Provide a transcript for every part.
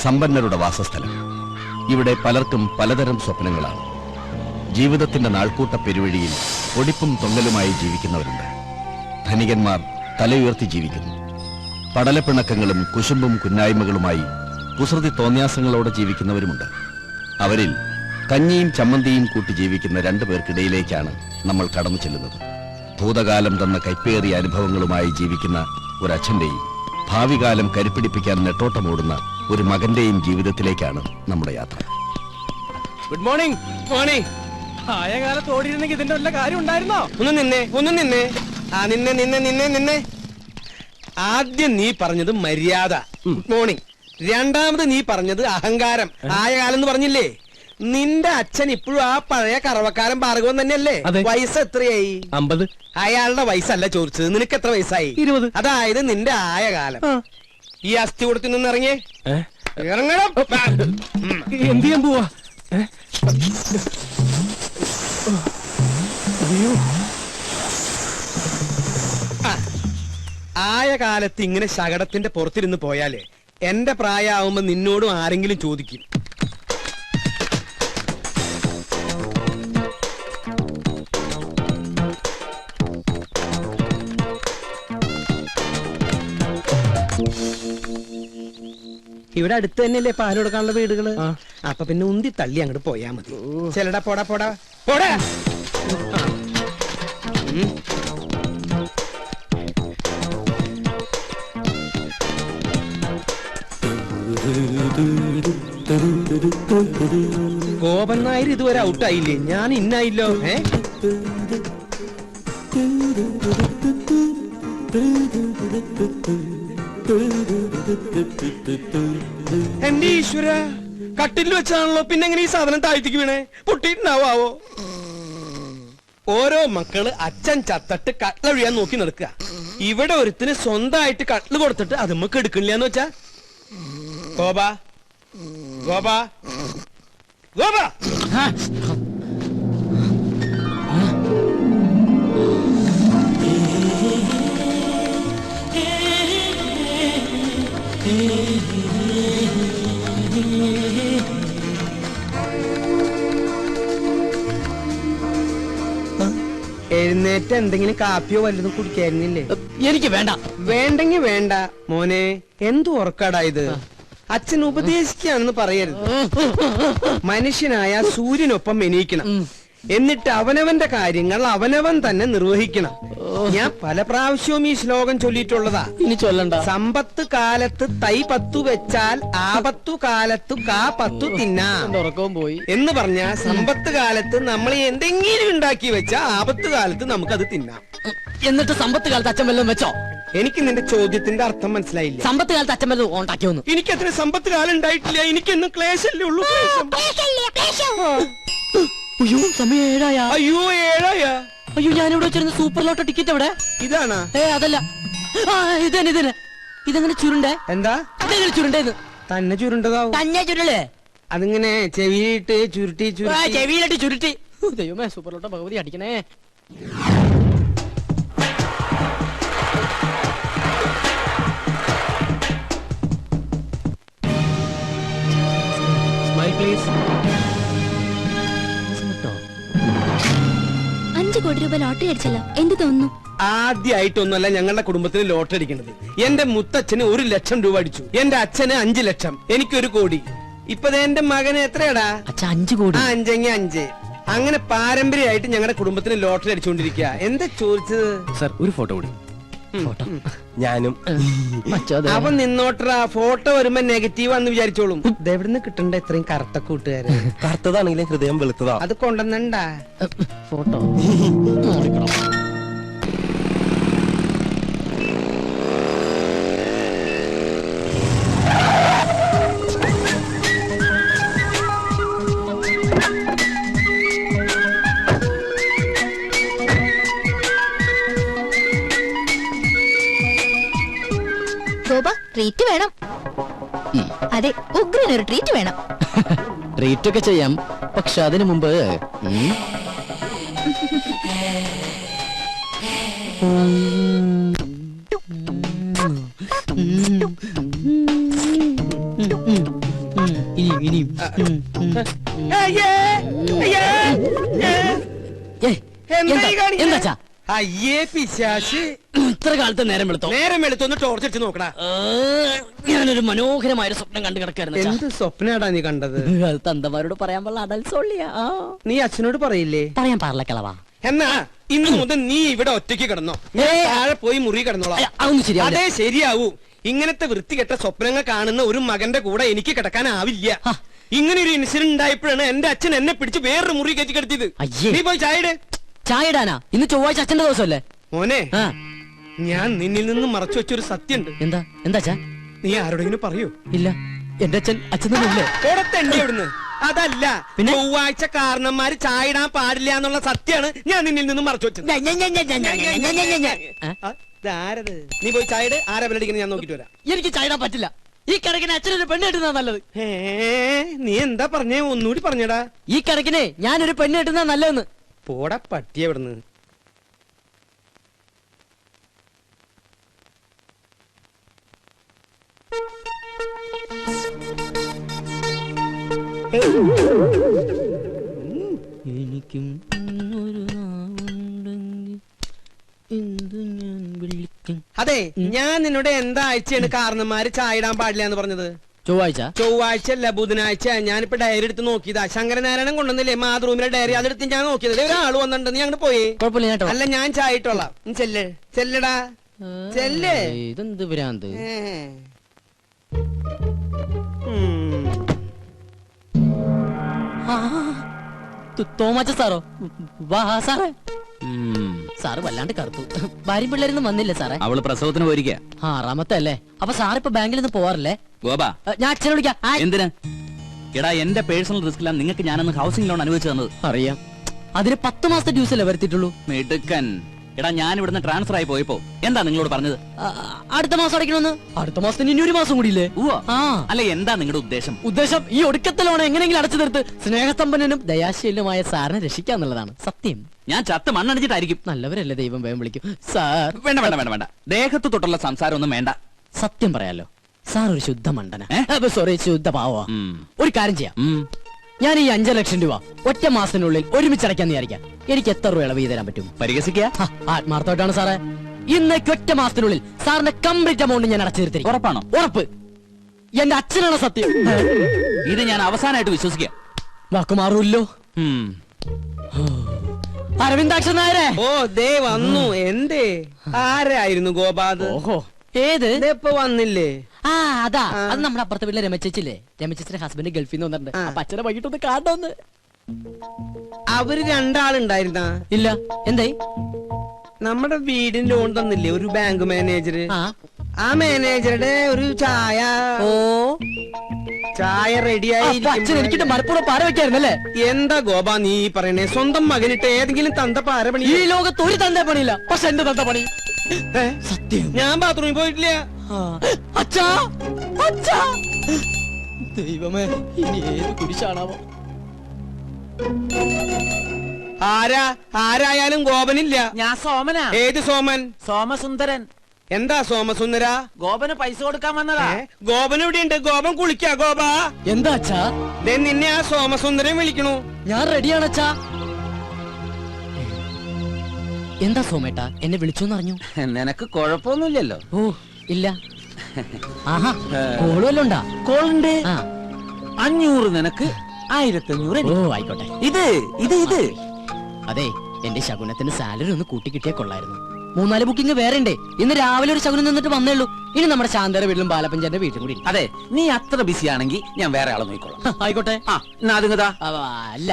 സമ്പന്നരുടെ വാസസ്ഥലം. ഇവിടെ പലർക്കും പലതരം സ്വപ്നങ്ങളാണ്. ജീവിതത്തിന്റെ നാൾക്കൂട്ട പെരുവഴിയിൽ ഒടിപ്പും തൊങ്ങലുമായി ജീവിക്കുന്നവരുണ്ട്. ധനികന്മാർ തലയുയർത്തി ജീവിക്കുന്നു. പടലപ്പിണക്കങ്ങളും കുശുമ്പും കുന്നായ്മകളുമായി കുസൃതി തോന്യാസങ്ങളോടെ ജീവിക്കുന്നവരുമുണ്ട്. അവരിൽ കഞ്ഞിയും ചമ്മന്തിയും കൂട്ടി ജീവിക്കുന്ന 2 പേർക്കിടയിലേക്കാണ് നമ്മൾ കടന്നു ചെല്ലുന്നത്. ഭൂതകാലം തന്ന കൈപ്പേറിയ അനുഭവങ്ങളുമായി ജീവിക്കുന്ന ഒരച്ഛന്റെയും ഭാവികാലം കരുപ്പിടിപ്പിക്കാൻ നെട്ടോട്ടമോടുന്ന ഒരു മകന്റെയും ജീവിതത്തിലേക്കാണ് നമ്മുടെ യാത്ര. Good morning. മോർണിംഗ്. ആയ കാലത്ത് ഓടിയിരുന്നെങ്കിൽ ഇതിന്റെ വല്ല കാര്യം ഉണ്ടായിരുന്നോ? ഒന്ന് നിന്നെ. ആദ്യം നീ പറഞ്ഞത് മര്യാദ, ഗുഡ് മോർണിംഗ്. രണ്ടാമത് നീ പറഞ്ഞത് അഹങ്കാരം, ആയ കാലം എന്ന് പറഞ്ഞില്ലേ? നിന്റെ അച്ഛൻ ഇപ്പോഴും ആ പഴയ കറവക്കാരൻ ഭാർഗവൻ തന്നെയല്ലേ? വയസ്സ് എത്രയായി? 50. അയാളുടെ വയസ്സല്ല ചോദിച്ചത്, നിനക്ക് എത്ര വയസ്സായി? 20. അതായത് നിന്റെ ആയ കാലം. ഈ അസ്ഥി കൂടത്തിൽ നിന്ന് ഇറങ്ങിയേ. ഇറങ്ങണം. എന്ത് ചെയ്യാൻ പോവാ? ആയ കാലത്ത് ഇങ്ങനെ ശകടത്തിന്റെ പുറത്തിരുന്ന് പോയാലേ എന്റെ പ്രായമാവുമ്പോ നിന്നോടും ആരെങ്കിലും ചോദിക്കും. ഇവിടെ അടുത്ത് തന്നെയല്ലേ പാല് കൊടുക്കാനുള്ള വീടുകള്? അപ്പൊ പിന്നെ ഉന്തി തള്ളി അങ്ങോട്ട് പോയാ മതി. ചെലടാ പോടാ പോടാ പോടാ. ഗോപൻ നായർ ഇതുവരെ ഔട്ടായില്ലേ? ഞാൻ ഇന്നായില്ലോ. എന്റെ ഈശ്വര, കട്ടിൽ വെച്ചാണല്ലോ. പിന്നെ എങ്ങനെ ഈ സാധനം താഴ്ത്തിക്ക് വീണേ? പൊട്ടിയിട്ടുണ്ടാവോ? ഓരോ മക്കള് അച്ഛൻ ചത്തട്ട് കട്ടിലൊഴിയാൻ നോക്കി നടക്കുക. ഇവിടെ ഒരുത്തിന് സ്വന്തമായിട്ട് കട്ടില് കൊടുത്തിട്ട് അത് നമുക്ക് എടുക്കണില്ലാന്ന് വെച്ചാ. ഗോപാ ഗോപാ ഗോപാ, എഴുന്നേറ്റ് എന്തെങ്കിലും കാപ്പിയോ വല്ലതും കുടിക്കായിരുന്നില്ലേ? എനിക്ക് വേണ്ട. വേണ്ടെങ്കി വേണ്ട മോനെ. എന്തു ഉറക്കാടാ ഇത്? അച്ഛൻ ഉപദേശിക്കുകയാണെന്ന് പറയരുത്. മനുഷ്യനായ സൂര്യനൊപ്പം എണീക്കണം. എന്നിട്ട് അവനവന്റെ കാര്യങ്ങൾ അവനവൻ തന്നെ നിർവഹിക്കണം. ഞാൻ പല പ്രാവശ്യവും ഈ ശ്ലോകം ചൊല്ലിയിട്ടുള്ളതാ. ഇനി ചൊല്ലണ്ട. സമ്പത്ത് കാലത്ത് തൈ 10 വെച്ചാൽ ആപത്തു കാലത്തു കാ 10 തിന്നാം ഉറക്കവും പോയി എന്ന് പറഞ്ഞ സമ്പത്ത് കാലത്ത് നമ്മൾ എന്തെങ്കിലും ഉണ്ടാക്കി വെച്ചാ ആപത്ത് കാലത്ത് നമുക്കത് തിന്നാം. എന്നിട്ട് സമ്പത്ത് കാലത്ത് അച്ഛൻ വല്ലതും വെച്ചോ? എനിക്ക് നിന്റെ ചോദ്യത്തിന്റെ അർത്ഥം മനസ്സിലായില്ല. സമ്പത്ത് കാലത്ത് അച്ഛൻ വല്ലതും ഉണ്ടാക്കിയോന്ന്? എനിക്ക് അത്ര സമ്പത്ത് കാലം ഉണ്ടായിട്ടില്ല. എനിക്കെന്നും ക്ലേശല്ലേ ഉള്ളൂ. അയ്യോ, സമയം 7 ആയ. അയ്യോ 7 ആയ. അയ്യോ, ഞാനിവിടെ വെച്ചിരുന്ന സൂപ്പർ ലോട്ടോ ടിക്കറ്റ് എവിടെ? ഇതാണാ? അതല്ല, ഇതന്നെ. ഇതെങ്ങനെ ചുരുണ്ടേ? എന്താ ഇതെങ്ങനെ ചുരുണ്ടേന്ന്? തന്നെ ചുരുണ്ടതാവും. തന്നെ ചുരുളേ? അതിങ്ങനെ ചെവിയിട്ട് ചുരുട്ടി ചെവിയിലിട്ട് ചുരുട്ടി. ദൈവമേ, സൂപ്പർ ലോട്ടോ ഭഗവതി അടിക്കണേ. Smile please. 5 കോടി രൂപ ലോട്ടറി അടിച്ചല്ലോ, എന്ത് തോന്നുന്നു? ആദ്യമായിട്ടൊന്നുമല്ല ഞങ്ങളുടെ കുടുംബത്തിന് ലോട്ടറി അടിക്കുന്നത്. എന്റെ മുത്തച്ഛന് 1 ലക്ഷം രൂപ അടിച്ചു. എന്റെ അച്ഛന് 5 ലക്ഷം, എനിക്ക് 1 കോടി. ഇപ്പൊ എന്റെ മകന് എത്രയാടാ? 5 കോടി. 5 അങ്ങനെ പാരമ്പര്യമായിട്ട് ഞങ്ങളുടെ കുടുംബത്തിന് ലോട്ടറി അടിച്ചുകൊണ്ടിരിക്കുക. എന്താ ചോദിച്ചത്? സർ, ഒരു ഫോട്ടോ കൂടി. ഞാനും. അവൻ നിന്നോട്ടറാ. ഫോട്ടോ വരുമ്പോ നെഗറ്റീവ് ആണെന്ന് വിചാരിച്ചോളും. ഇതെവിടുന്ന് കിട്ടണ്ട ഇത്രയും കറുത്ത കൂട്ടുകാര്? കറുത്തതാണെങ്കിലും ഹൃദയം വെളുത്തതാ. അത് കൊണ്ടുവന്നണ്ടാ ഫോട്ടോ. ഗോപ, ട്രീറ്റ് വേണം. അതെ, ഉഗ്രനൊരു ട്രീറ്റ് വേണം. ട്രീറ്റ് ഒക്കെ ചെയ്യാം, പക്ഷെ അതിനു മുമ്പ് ഇനിയും അയ്യേ, അയ്യേ, ഏയ്, എന്താ ഈ കാണിക്കണേ? എന്താച്ചാ അയ്യേ പിശാശ്, ഇത്ര കാലത്ത് നേരം വെളുത്തോ? നേരം എടുത്തൊന്ന് ടോർച്ചടിച്ച് നോക്കടാ. ഞാനൊരു മനോഹരമായ ഒരു സ്വപ്നം കണ്ടു കിടക്കായിരുന്നു അച്ഛാ. എന്ത് സ്വപ്നാടാ നീ കണ്ടത്? അത് തന്തമാരോട് പറയാൻ പാടില്ല, അടൽസോളിയാ. നീ അച്ഛനോട് പറയില്ലേ? പറയാൻ പാടില്ല കിളവാ. എന്നാ ഇന്ന് മുതൽ നീ ഇവിടെ ഒറ്റയ്ക്ക് കിടന്നോ, ഞാൻ താഴെ പോയി മുറി കിടന്നോളാം. അതൊന്നും ശരിയാവില്ല. അതേ ശരിയാവൂ. ഇങ്ങനത്തെ വൃത്തികെട്ട സ്വപ്നങ്ങൾ കാണുന്ന ഒരു മകന്റെ കൂടെ എനിക്ക് കിടക്കാനാവില്ല. ഇങ്ങനെ ഒരു ഇൻസിഡന്റ് ഉണ്ടായപ്പോഴാണ് എന്റെ അച്ഛൻ എന്നെ പിടിച്ച് വേറൊരു മുറി കയറ്റി കിടത്തിയത്. അയ്യേ. നീ പോയി ചായ ഇട്. ചായ ഇടാനാ? ഇന്ന് ചൊവ്വാഴ്ച അച്ഛന്റെ ദിവസമല്ലേ? മോനെ, ആ, ഞാൻ നിന്നിൽ നിന്നും മറച്ചു വെച്ചൊരു സത്യമുണ്ട്. എന്താ എന്താച്ചാ? നീ ആരോടെങ്കിലും പറയൂ? ഇല്ല, എന്റെ അച്ഛൻ അച്ഛനല്ലേ? പുറത്തെണ്ടി ഇവിടുന്ന്. അതല്ല, പിന്നെ? ചൊവ്വാഴ്ച കാരണന്മാര് ചായ ഇടാൻ പാടില്ല എന്നുള്ള സത്യമാണ് ഞാൻ നിന്നിൽ നിന്നും മറച്ചു വെച്ചത്. ആരത്? നീ പോയി ചായ ഇട്. ആരാ ബലടിക്കുന്നത് ഞാൻ നോക്കിട്ട് വരാം. എനിക്ക് ചായ ഇടാൻ പറ്റില്ല. ഈ കണക്കിന് അച്ഛനൊരു പെണ്ണ് കിട്ടുന്നതാ നല്ലത്. നീ എന്താ പറഞ്ഞേ? ഒന്നുകൂടി പറഞ്ഞടാ. ഈ കണക്കിന് ഞാനൊരു പെണ്ണ് കിട്ടുന്നതാ നല്ലതെന്ന്. പോടാ പട്ടിയ ഇവിടുന്ന്. എനിക്കും ഒരു നാവുണ്ടെങ്കിൽ എന്തു ഞാൻ വിളിക്കും. അതെ, ഞാൻ നിന്നോട് എന്താ ആഴ്ചയാണ് കാരണന്മാര് ചായ ഇടാൻ പാടില്ല എന്ന് പറഞ്ഞത്? ചൊവ്വാഴ്ച. ചൊവ്വാഴ്ച അല്ല, ബുധനാഴ്ച. ഞാനിപ്പോ ഡയറി എടുത്ത് നോക്കിയതാ. ശങ്കരനാരായണൻ കൊണ്ടുവന്നില്ലേ മാതൃഭൂമിയുടെ ഡയറി, അതെടുത്ത് ഞാൻ നോക്കിയത്. ഒരാൾ വന്നിട്ടുണ്ട്, നീ അങ്ങോട്ട് പോയി. കുഴപ്പമില്ല ഞാൻ ഇട്ടോളാം. അല്ല, ഞാൻ ചായ ഇട്ടോളാം. നീ ചെല്ല്, ചെല്ലടാ, ചെല്ല്. ഇതെന്ത് ഭ്രാന്ത്? തോമാച്ച സാറോ? വാ സാറേ. സാറ് വല്ലാണ്ട് കറുത്തു. ഭാര്യയും പിള്ളേരൊന്നും വന്നില്ല സാറേ. അവള് പ്രസവത്തിന് പോയിരിക്ക. 6ാമത്തെ അല്ലേ? അപ്പൊ സാറിപ്പോ ബാങ്കിൽ നിന്ന് പോവാറില്ലേ? ഗോപാ, ഞാൻ അച്ഛനെ വിളിക്കാം. എന്തിനാ? എടാ, എന്റെ പേഴ്സണൽ റിസ്കിലാണ് നിങ്ങൾക്ക് ഞാനന്ന് ഹൗസിംഗ് ലോൺ അനുവദിച്ചു തന്നത്. അറിയാം. അതിന് 10 മാസത്തെ ഡ്യൂസ് അല്ലേ വരുത്തിയിട്ടുള്ളൂ? മിടുക്കൻ. എടാ, ഞാൻ ഇവിടുന്ന് ട്രാൻസ്ഫർ ആയി പോയപ്പോ എന്താ നിങ്ങളോട് പറഞ്ഞത്? അടുത്ത മാസം അടയ്ക്കണമെന്ന്. അടുത്ത മാസത്തിന് ഇനി ഒരു മാസം കൂടിയില്ലേ? ആ, അല്ല, എന്താ നിങ്ങളുടെ ഉദ്ദേശം? ഉദ്ദേശം ഈ ഒടുക്കത്തെ ലോൺ എങ്ങനെയെങ്കിലും അടച്ചു തീർത്ത് സ്നേഹസമ്പന്നനും ദയാശീലനുമായ സാറിനെ രക്ഷിക്കാന്നുള്ളതാണ്. സത്യം. ഞാൻ ചത്ത് മണ്ണടിച്ചിട്ടായിരിക്കും. നല്ലവരല്ലേ, ദൈവം വേഗം വിളിക്കും. സാർ വേണ്ട വേണ്ട വേണ്ട വേണ്ട, ദേഹത്ത് തൊട്ടുള്ള സംസാരം ഒന്നും വേണ്ട. സത്യം പറയാലോ, സാർ ഒരു ശുദ്ധ മണ്ടന. ഏ? സോറി, ശുദ്ധ പാവാ. ഉം. ഒരു കാര്യം ചെയ്യാം. ഞാൻ ഈ 5 ലക്ഷം രൂപ ഒറ്റ മാസത്തിനുള്ളിൽ ഒരുമിച്ചടയ്ക്കാൻ വിചാരിക്കാം. എനിക്ക് എത്ര രൂപ ഇളവ് തരാൻ പറ്റും? പരിഹസിക്കുക? ആത്മാർത്ഥമായിട്ടാണ് സാറേ. ഇന്നേക്ക് ഒറ്റ മാസത്തിനുള്ളിൽ സാറിന്റെ കംപ്ലീറ്റ് എമൗണ്ട് ഞാൻ അടച്ചു തീർത്തിരിക്കും. ഉറപ്പാണോ? ഉറപ്പ്. എന്റെ അച്ഛനാണ് സത്യം. ഇത് ഞാൻ അവസാനമായിട്ട് വിശ്വസിക്കുക. വാക്കുമാറൂല്ലോ. അരവിന്ദാക്ഷൻ നായരെ. ഓ, ദേ വന്നു. എന്തേ? ആരായിരുന്നു ഗോപാത്? ഓഹോ, ഏത്? ഇപ്പൊ വന്നില്ലേ? ആ, അതാ. അത് നമ്മുടെ അപ്പുറത്തെ വീട്ടിലെ രമച്ചേച്ചില്ലേ? രമച്ചേച്ചിന്റെ ഹസ്ബൻഡ് ഗൾഫിൽ നിന്ന് വന്നിട്ടുണ്ട്. അപ്പൊ അച്ഛനെ വൈകിട്ടൊന്ന് കാണണമെന്ന്. അവര് രണ്ടാളുണ്ടായിരുന്ന? ഇല്ല. എന്തായി? നമ്മുടെ വീടിന് ലോൺ തന്നില്ലേ ഒരു ബാങ്ക് മാനേജർ? ആ മാനേജറുടെ ഒരു ചായ. ഓ, ചായ റെഡിയായി. അച്ഛൻ എനിക്കിട്ട് മലപ്പുറം പാര വെക്കായിരുന്നല്ലേ? എന്താ ഗോപാ നീ പറയണേ? സ്വന്തം മകനിട്ട് ഏതെങ്കിലും തന്ത പാര പണി? ഈ ലോകത്ത് ഒരു തന്ത പണിയില്ല, പക്ഷെ എന്റെ തന്ത പണി. സത്യം. ഞാൻ ബാത്റൂമിൽ പോയിട്ടില്ല. അച്ഛാ, അച്ഛാ, ദൈവമേ, ഇനി ഏത് കുരിശാണാവോ? ആരായാലും ഗോപനില്ല. ഞാൻ സോമനാ. ഏത് സോമൻ? സോമസുന്ദരൻ. എന്താ സോമസുന്ദര? ഗോപന് പൈസ കൊടുക്കാൻ വന്നതാ. ഗോപൻ എവിടെയുണ്ട്? ഗോപൻ കുളിക്കാ. ഗോപാ, എന്താ അച്ഛാ? നിന്നെ ആ സോമസുന്ദരൻ വിളിക്കണു. ഞാൻ റെഡിയാണ് അച്ഛാ. എന്താ സോമേട്ടാ, എന്നെ വിളിച്ചു അറിഞ്ഞു? നിനക്ക് കുഴപ്പമൊന്നുമില്ലല്ലോ? ഓ, ഇല്ല. ആഹാ, കോള് വല്ലതും ഉണ്ടാ? കോളുണ്ട്. ആ, 500 നിനക്ക്, 1500 ഓ, എനിക്ക്. ആയിക്കോട്ടെ. ഇത് അതെ, എന്റെ ശകുനത്തിന് സാലറി ഒന്ന് കൂട്ടിക്കിട്ടിയാ കൊള്ളായിരുന്നു. 3-4 ബുക്കിംഗ് വേറെ ഉണ്ട്. ഇന്ന് രാവിലെ ഒരു ശകുനം നിന്നിട്ട് വന്നേള്ളൂ. ഇനി നമ്മുടെ ശാന്തയുടെ വീട്ടിലും ബാലപ്പഞ്ചാന്റെ വീട്ടിലും കൂടി. അതെ, നീ അത്ര ബിസി ആണെങ്കിൽ ഞാൻ വേറെ ആളെ നോക്കിക്കോളാം. ആയിക്കോട്ടെ. ആ, എന്നാ അതുങ്ങതാ. അല്ല,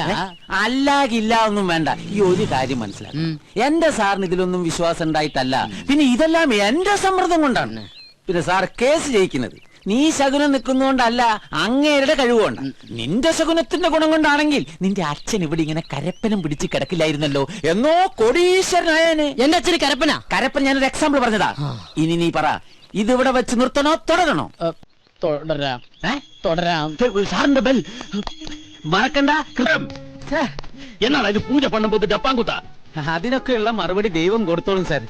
അല്ലാകില്ല ഒന്നും വേണ്ട. ഈ ഒരു കാര്യം മനസ്സിലാക്കും, എന്റെ സാറിന് ഇതിലൊന്നും വിശ്വാസം ഉണ്ടായിട്ടല്ല, പിന്നെ ഇതെല്ലാം എന്റെ സമ്മർദ്ദം കൊണ്ടാണ്. പിന്നെ സാർ കേസ് ജയിക്കുന്നത് നീ ശകുനം നിൽക്കുന്നോണ്ടല്ല, അങ്ങേരുടെ കഴിവുകൊണ്ട്. നിന്റെ ശകുനത്തിന്റെ ഗുണം കൊണ്ടാണെങ്കിൽ നിന്റെ അച്ഛൻ ഇവിടെ ഇങ്ങനെ കരപ്പനും പിടിച്ച് കിടക്കില്ലായിരുന്നല്ലോ, എന്നോ കോടീശ്വരനായനെ. എന്റെ അച്ഛന് കരപ്പനാ? കരപ്പൻ ഞാനൊരു എക്സാമ്പിൾ പറഞ്ഞതാ. ഇനി നീ പറ, ഇതിവിടെ വെച്ച് നിർത്തണോ തുടരണോ? തുടരാം. തുടരാം. സാറിന്റെ ബെൽ മറക്കണ്ട. എന്നാണ് ഇത് പൂജ പണ്ണുമ്പോ ജപ്പാൻ കുത്ത അതിനൊക്കെയുള്ള മറുപടി ദൈവം കൊടുത്തോളും സാർ.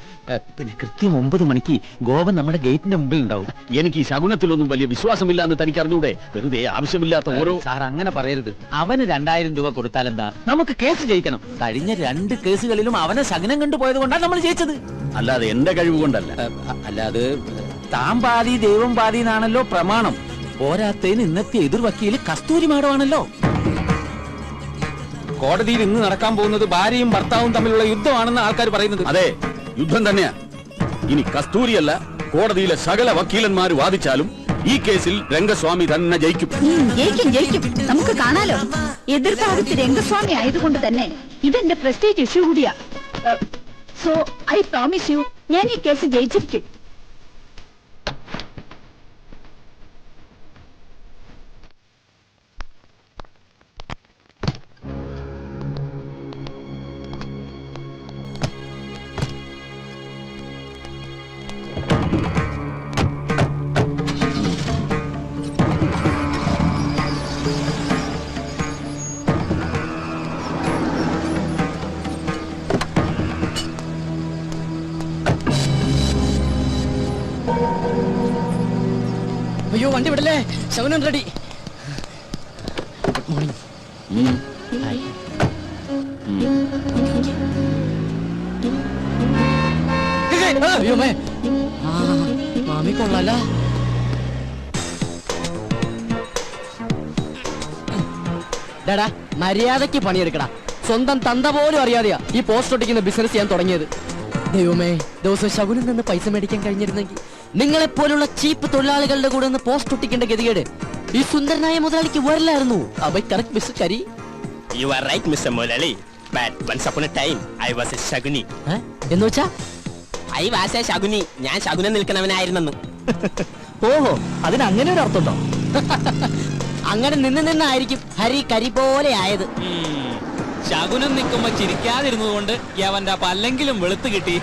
പിന്നെ കൃത്യം 9 മണിക്ക് ഗോപൻ നമ്മുടെ ഗേറ്റിന്റെ മുമ്പിൽ ഉണ്ടാവും. എനിക്ക് ഈ ശകുനത്തിലൊന്നും വലിയ വിശ്വാസമില്ല എന്ന് തനിക്ക് അറിഞ്ഞൂടെ? വെറുതെ ആവശ്യമില്ലാത്ത ഓരോ... സാർ അങ്ങനെ പറയരുത്. അവന് 2000 രൂപ കൊടുത്താലെന്താ? നമുക്ക് കേസ് ജയിക്കണം. കഴിഞ്ഞ 2 കേസുകളിലും അവനെ ശകുനം കണ്ടുപോയത് കൊണ്ടാണ് നമ്മൾ ജയിച്ചത്. അല്ലാതെ എന്റെ കഴിവ് കൊണ്ടല്ല. അല്ലാതെ താൻ പാതി ദൈവം പാതി എന്നാണല്ലോ പ്രമാണം. പോരാത്തതിന് ഇന്നത്തെ എതിർ വക്കീല് കസ്തൂരി മാഡമാണല്ലോ. കോടതിയിൽ ഇന്ന് നടക്കാൻ പോകുന്നത് ഭാര്യയും ഭർത്താവും തമ്മിലുള്ള യുദ്ധമാണെന്ന് ആൾക്കാർ പറയുന്നത്. അതെ, യുദ്ധം തന്നെയാ. ഇനി കസ്തൂരിയല്ല, കോടതിയിലെ സകല വക്കീലന്മാര് വാദിച്ചാലും ഈ കേസിൽ രംഗസ്വാമി തന്നെ ജയിക്കും. ജയിക്കും. നമുക്ക് കാണാലോ. എതിർഭാഗത്ത് രംഗസ്വാമി ആയതുകൊണ്ട് തന്നെ ഇതെന്റെ പ്രസ്റ്റേജ് ഇഷ്യൂ കൂടിയാ. സോ ഐ പ്രോമിസ് യു, ഞാൻ ഈ കേസ് ജയിച്ചിരിക്കും. അയ്യോ വണ്ടി വിടല്ലേ, ശകുനം റെഡി. Good morning. അയ്യോ മേ, മാമി കൊള്ളാല. ഡാടാ മര്യാദക്ക് പണിയെടുക്കടാ. സ്വന്തം തന്ത പോലും അറിയാതെയാ ഈ പോസ്റ്റ് ഒട്ടിക്കുന്ന ബിസിനസ് ഞാൻ തുടങ്ങിയത്. ദൈവമേ, ദിവസം ശകുനിൽ നിന്ന് പൈസ മേടിക്കാൻ കഴിഞ്ഞിരുന്നെങ്കിൽ നിങ്ങളെപ്പോലുള്ള ചീപ്പ് തൊഴിലാളികളുടെ കൂടെ ഒന്ന് പോസ്റ്റ് ഒട്ടിക്കേണ്ട ഗതികേട് ഈ സുന്ദരനായ മുതലാളിക്ക് വരില്ലായിരുന്നു. You are right, Mr. Mulali. But once upon a time, I was a Shaguni. എന്ന് വെച്ചാ I was a Shaguni. ഞാൻ ശകുനം നിൽക്കുന്നവനായിരുന്നെന്ന്. ഓഹോ, അതിന് അങ്ങനെ ഒരു അർത്ഥമുണ്ടോ? അങ്ങനെ നിന്നായിരിക്കും ഹരി കരി പോലെ ആയത്. ശകുനം നിൽക്കുമ്പോ ചിരിക്കാതിരുന്നത് കൊണ്ട് അവന്റെ പല്ലെങ്കിലും വെളുത്ത് കിട്ടി.